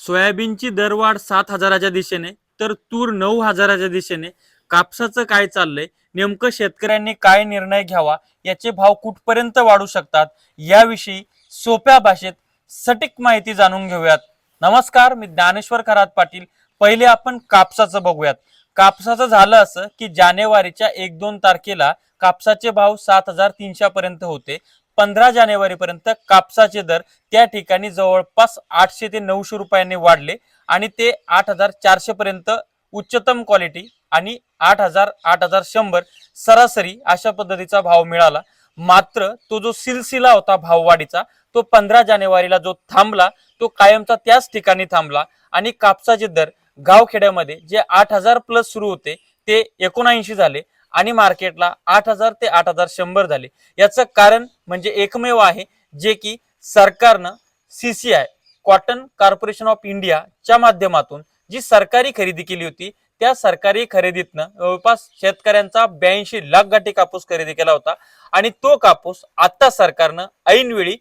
सोयाबीनची दरवाढ 7,000च्या दिशेने, तर तूर 9,000च्या दिशेने. कापसाचं काय चाललंय, नेमकं शेतकऱ्यांनी काय निर्णय घ्यावा, याचे भाव कुठपर्यंत वाढू शकतात, याविषयी सोप्या भाषेत सटीक माहिती जाणून घेऊयात. नमस्कार, मी ज्ञानेश्वर खरात पाटील. पहिले आपण कापसाचं बघूयात. कापसाचं झालं असं की जानेवारीच्या 1-2 तारखेला कापसाचे भाव 7,300 पर्यंत होते. 15 जानेवारी पर्यंत कापसाचे दर त्या ठिकाणी जवळपास 800 ते 900 रुपयांनी वाढले आणि ते 8,400 पर्यंत उच्चतम क्वालिटी आणि 8,000 8,100 सरासरी अशा पद्धतीचा भाव मिळाला. मात्र तो जो सिलसिला होता भाववाढीचा, तो 15 जानेवारीला जो थांबला, तो कायमचा त्याच ठिकाणी थांबला आणि कापसाचे दर गावखेड्यामध्ये जे 8,000 प्लस सुरू होते ते 79 झाले आणि मार्केटला 8,000 ते 8,100 झाले. याचं कारण म्हणजे एकमेव आहे, जे की सरकारनं CCI कॉटन कॉर्पोरेशन ऑफ इंडियाच्या माध्यमातून जी सरकारी खरेदी केली होती, त्या सरकारी खरेदीतनं जवळपास शेतकऱ्यांचा 82 लाख गाठी कापूस खरेदी केला होता आणि तो कापूस आता सरकारनं ऐनवेळी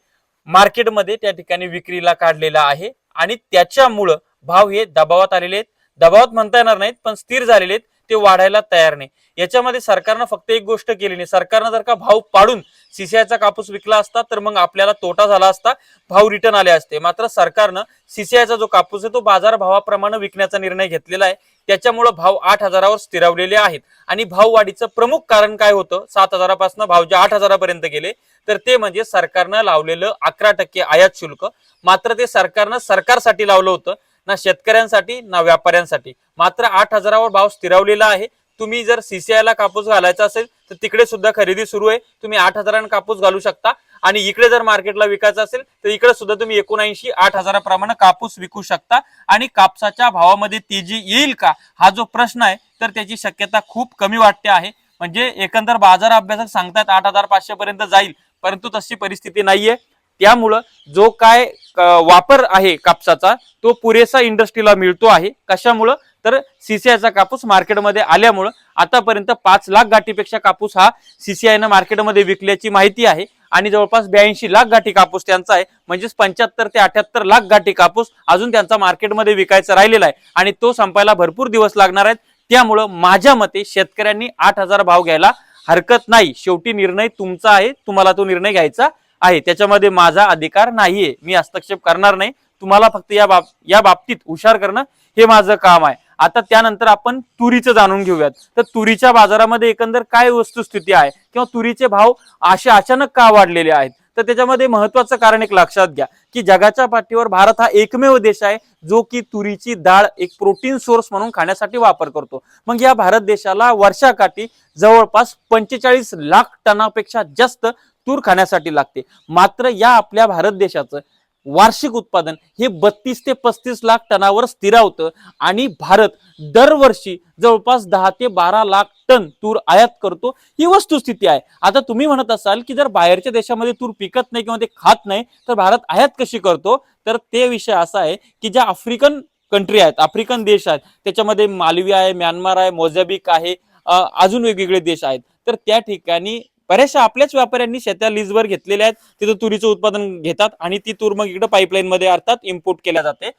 मार्केटमध्ये त्या ठिकाणी विक्रीला काढलेला आहे आणि त्याच्यामुळं भाव हे दबावात आलेले आहेत. दबावात म्हणता येणार नाहीत, पण स्थिर झालेले आहेत, ते वाढायला तयार नाही. याच्यामध्ये सरकारनं फक्त एक गोष्ट केली नाही. सरकारनं जर का भाव पाडून CCIचा कापूस विकला असता तर मग आपल्याला तोटा झाला असता, भाव रिटर्न आले असते. मात्र सरकारनं CCIचा जो कापूस आहे तो बाजार भावाप्रमाणे विकण्याचा निर्णय घेतलेला आहे. त्याच्यामुळे भाव 8,000वर स्थिरावलेले आहेत आणि भाव वाढीचं प्रमुख कारण काय होतं, 7,000पासून भाव जे 8,000 पर्यंत गेले, तर ते म्हणजे सरकारनं लावलेलं 11% आयात शुल्क. मात्र ते सरकारनं सरकारसाठी लावलं होतं, ना शेतकऱ्यांसाठी ना व्यापाऱ्यांसाठी. मात्र 8,000वर भाव स्थिरावलेला आहे. तुम्ही जर CCIला कापूस घालायचा असेल तर तिकडे सुद्धा खरेदी सुरू आहे. तुम्ही 8,000 कापूस घालू शकता आणि इकडे जर मार्केटला विकायचं असेल तर इकडे सुद्धा तुम्ही 79-8,000 प्रमाणे कापूस विकू शकता. आणि कापसाच्या भावामध्ये तेजी येईल का, हा जो प्रश्न आहे, तर त्याची शक्यता खूप कमी वाटते आहे. म्हणजे एकंदर बाजार अभ्यासक सांगतात 8,500 पर्यंत जाईल, परंतु तशी परिस्थिती नाहीये. त्यामुळं जो काय वापर आहे कापसाचा, तो पुरेसा इंडस्ट्रीला मिळतो आहे. कशामुळं, तर CCIचा कापूस मार्केटमध्ये आल्यामुळं आतापर्यंत 5 लाख गाठीपेक्षा कापूस हा CCIनं मार्केटमध्ये विकल्याची माहिती आहे आणि जवळपास 82 लाख गाठी कापूस त्यांचा आहे. म्हणजेच 75 ते 78 लाख गाठी कापूस अजून त्यांचा मार्केटमध्ये विकायचा राहिलेला आहे आणि तो संपायला भरपूर दिवस लागणार आहेत. त्यामुळं माझ्या मते शेतकऱ्यांनी 8,000 भाव घ्यायला हरकत नाही. शेवटी निर्णय तुमचा आहे, तुम्हाला तो निर्णय घ्यायचा आहे. त्याच्यामध्ये माझा अधिकार नाहीये, मी हस्तक्षेप करणार नाही. तुम्हाला फक्त या बाबतीत हुशार करणं हे माझं काम आहे. आता त्यानंतर आपण तुरीचं जाणून घेऊयात. तर तुरीच्या बाजारामध्ये एकंदर काय वस्तुस्थिती आहे किंवा तुरीचे भाव असे अचानक का वाढलेले आहेत, तर त्याच्यामध्ये महत्वाचं कारण एक लक्षात घ्या की जगाच्या पाठीवर भारत हा एकमेव देश आहे जो की तुरीची डाळ एक प्रोटीन सोर्स म्हणून खाण्यासाठी वापर करतो. मग या भारत देशाला वर्षाकाठी जवळपास 45 लाख टनापेक्षा जास्त तूर खाण्यासाठी लागते. मात्र या आपल्या भारत देशाचं वार्षिक उत्पादन हे 32 ते 35 लाख टनावर स्थिरावतं आणि भारत दरवर्षी जवळपास 10 ते 12 लाख टन तूर आयात करतो. ही वस्तुस्थिती आहे. आता तुम्ही म्हणत असाल की जर बाहेरच्या देशामध्ये तूर पिकत नाही किंवा ते खात नाही तर भारत आयात कशी करतो, तर ते विषय असा आहे की ज्या आफ्रिकन कंट्री आहेत, आफ्रिकन देश आहेत, त्याच्यामध्ये मालवी आहे, म्यानमार आहे, मोझाम्बिक आहे, अजून वेगवेगळे देश आहेत. तर त्या ठिकाणी बऱ्याचशा आपल्याच व्यापाऱ्यांनी शेत्या लीजवर घेतलेल्या आहेत. तिथं तुरीचं उत्पादन घेतात आणि ती तूर मग इकडे पाईपलाईन मध्ये अर्थात इम्पोर्ट केल्या जाते.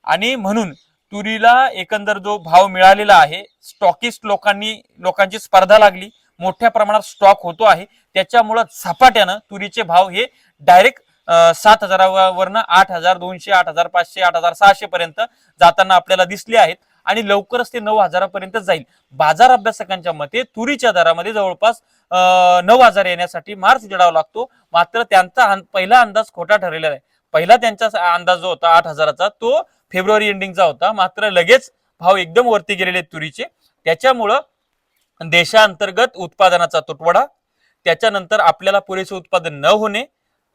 आणि म्हणून तुरीला एकंदर जो भाव मिळालेला आहे, स्टॉकिस्ट लोकांची स्पर्धा लागली, मोठ्या प्रमाणात स्टॉक होतो आहे. त्याच्यामुळं झपाट्यानं तुरीचे भाव हे डायरेक्ट 7,000वरनं 8,200, 8,500, 8,600 पर्यंत जाताना आपल्याला दिसले आहेत आणि लवकरच ते 9,000 पर्यंत जाईल. बाजार अभ्यासकांच्या मते तुरीच्या दरामध्ये जवळपास 9,000 येण्यासाठी मार्च उजडावा लागतो. मात्र त्यांचा पहिला अंदाज खोटा ठरलेला आहे. पहिला त्यांचा अंदाज जो होता 8,000चा तो फेब्रुवारी एंडिंगचा होता. मात्र लगेच भाव एकदम वरती गेलेले तुरीचे. त्याच्यामुळं देशांतर्गत उत्पादनाचा तुटवडा, त्याच्यानंतर आपल्याला पुरेसे उत्पादन न होणे,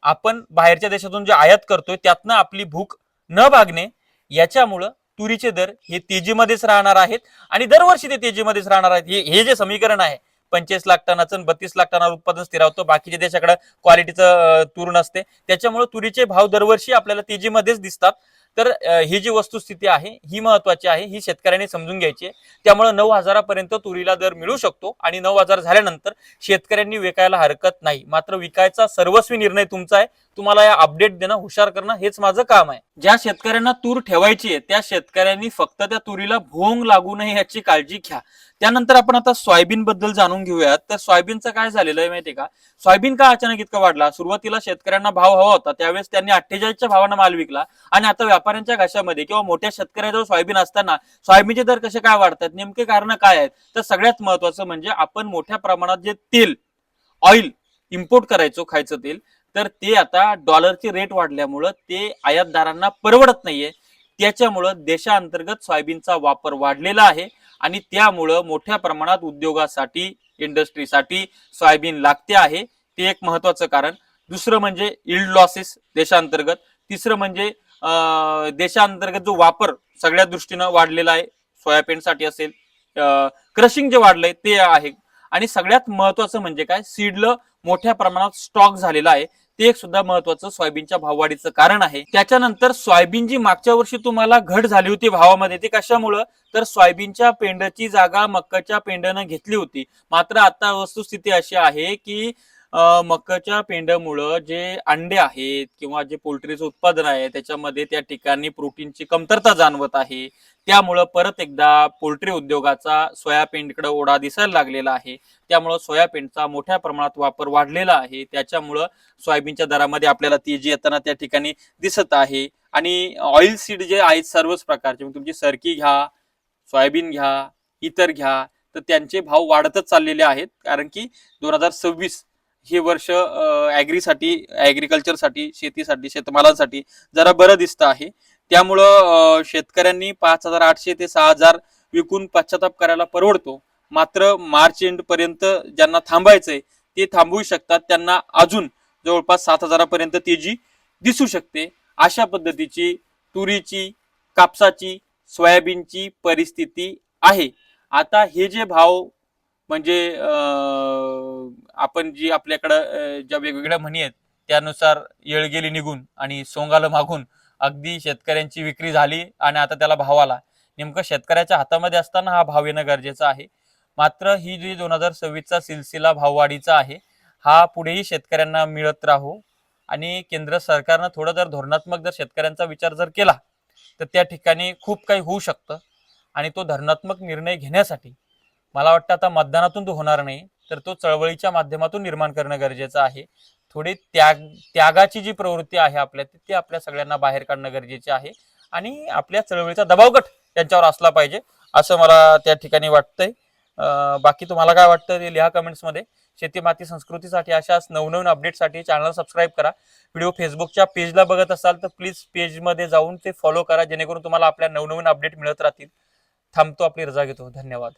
आपण बाहेरच्या देशातून जे आयात करतोय त्यातनं आपली भूक न भागणे, याच्यामुळं तुरीचे दर हे तेजीमध्येच राहणार आहेत आणि दरवर्षी ते तेजीमध्येच राहणार आहेत. हे जे समीकरण आहे 45 लाख टनाचं 32 लाख टनावर उत्पादन स्थिरावतं, बाकीच्या देशाकडे क्वालिटीचं तूर नसते, त्याच्यामुळे तुरीचे भाव दरवर्षी आपल्याला तेजीमध्येच दिसतात. तर ही जी वस्तुस्थिती आहे ही महत्वाची आहे, ही शेतकऱ्यांनी समजून घ्यायची आहे. त्यामुळे 9,000 पर्यंत तुरीला दर मिळू शकतो आणि 9,000 झाल्यानंतर शेतकऱ्यांनी विकायला हरकत नाही. मात्र विकायचा सर्वस्वी निर्णय तुमचा आहे, तुम्हाला या अपडेट देणं, हुशार करणं हेच माझं काम आहे. ज्या शेतकऱ्यांना तूर ठेवायची आहे त्या शेतकऱ्यांनी फक्त त्या तुरीला भोंग लागू नये याची काळजी घ्या. त्यानंतर आपण आता सोयाबीन बद्दल जाणून घेऊयात. तर सोयाबीनचं काय झालेलं आहे माहितीये का? सोयाबीन का अचानक इतका वाढला? सुरुवातीला शेतकऱ्यांना भाव हवा होता, त्यावेळेस त्यांनी 48च्या भावानं माल विकला आणि आता व्यापाऱ्यांच्या घशामध्ये किंवा मोठ्या शेतकऱ्याजवळ सोयाबीन असताना सोयाबीनचे दर कसे काय वाढतात? नेमके कारण काय आहेत? तर सगळ्यात महत्वाचं म्हणजे आपण मोठ्या प्रमाणात जे तेल, ऑइल इम्पोर्ट करायचो, खायचं तेल, तर ते आता डॉलरचे रेट वाढल्यामुळं ते आयातदारांना परवडत नाहीये. त्याच्यामुळं देशांतर्गत सोयाबीनचा वापर वाढलेला आहे आणि त्यामुळं मोठ्या प्रमाणात उद्योगासाठी, इंडस्ट्रीसाठी सोयाबीन लागते आहे. ते एक महत्वाचं कारण. दुसरं म्हणजे इल्ड लॉसेस देशांतर्गत. तिसरं म्हणजे देशांतर्गत जो वापर सगळ्या दृष्टीनं वाढलेला आहे. सोयाबीनसाठी असेल, क्रशिंग जे वाढलंय ते आहे. आणि सगळ्यात महत्वाचं म्हणजे काय, सीडलं मोठ्या प्रमाणात स्टॉक झालेला आहे. ते एक सुद्धा महत्वाचं सोयाबीनच्या भाववाढीचं कारण आहे. त्याच्यानंतर सोयाबीन जी मागच्या वर्षी तुम्हाला घट झाली होती भावामध्ये, ते कशामुळं? तर सोयाबीनच्या पेंडची जागा मक्काच्या पेंडनं घेतली होती. मात्र आता वस्तुस्थिती अशी आहे की मक्काच्या पेंड्यामुळं जे अंडे आहेत किंवा जे पोल्ट्रीचं उत्पादन आहे त्याच्यामध्ये त्या ठिकाणी प्रोटीनची कमतरता जाणवत आहे. त्यामुळं परत एकदा पोल्ट्री उद्योगाचा सोयाबीनकडे ओढा दिसायला लागलेला आहे. त्यामुळं सोयाबीनचा मोठ्या प्रमाणात वापर वाढलेला आहे. त्याच्यामुळं सोयाबीनच्या दरामध्ये आपल्याला तेजी येताना त्या ठिकाणी दिसत आहे. आणि ऑइल सीड जे आहेत सर्वच प्रकारचे, तुमची सरकी घ्या, सोयाबीन घ्या, इतर घ्या, तर त्यांचे भाव वाढतच चाललेले आहेत. कारण की 2026 हे वर्ष ऍग्रिकल्चरसाठी, शेतीसाठी, शेतमालासाठी जरा बरं दिसतं आहे. त्यामुळं शेतकऱ्यांनी 5,800 ते 6,000 विकून पश्चाताप करायला परवडतो. मात्र मार्च एंड पर्यंत ज्यांना थांबायचंय ते थांबवू शकतात. त्यांना अजून जवळपास 7,000 पर्यंत तेजी दिसू शकते. अशा पद्धतीची तुरीची, कापसाची, सोयाबीनची परिस्थिती आहे. आता हे जे भाव म्हणजे आपण जी आपल्याकडं ज्या वेगवेगळ्या म्हणी आहेत त्यानुसार येळ गेली निघून आणि सोंगाला मागून अगदी शेतकऱ्यांची विक्री झाली आणि आता त्याला भाव आला. नेमकं शेतकऱ्याच्या हातामध्ये असताना हा भाव येणं गरजेचं आहे. मात्र ही जी 2026चा सिलसिला भाववाढीचा आहे हा पुढेही शेतकऱ्यांना मिळत राहू. आणि केंद्र सरकारनं थोडं जर धोरणात्मक जर शेतकऱ्यांचा विचार जर केला तर त्या ठिकाणी खूप काही होऊ शकतं. आणि तो धोरणात्मक निर्णय घेण्यासाठी मला वाटतं आता मतदानातून तो होणार नाही, तर तो चळवळीच्या माध्यमातून निर्माण करणं गरजेचं आहे. थोडी त्यागाची जी प्रवृत्ती आहे आपल्या, ती आपल्या सगळ्यांना बाहेर काढणं गरजेचे आहे. आणि आपल्या चळवळीचा दबावगट त्यांच्यावर असला पाहिजे असं मला त्या ठिकाणी वाटतंय. बाकी तुम्हाला काय वाटतं ते लिहा कमेंट्समध्ये. शेती माती संस्कृतीसाठी अशाच नवनवीन अपडेटसाठी चॅनल सबस्क्राईब करा. व्हिडिओ फेसबुकच्या पेजला बघत असाल तर प्लीज पेजमध्ये जाऊन ते फॉलो करा, जेणेकरून तुम्हाला आपल्या नवनवीन अपडेट मिळत राहतील. थांबतो, आपली रजा घेतो. धन्यवाद.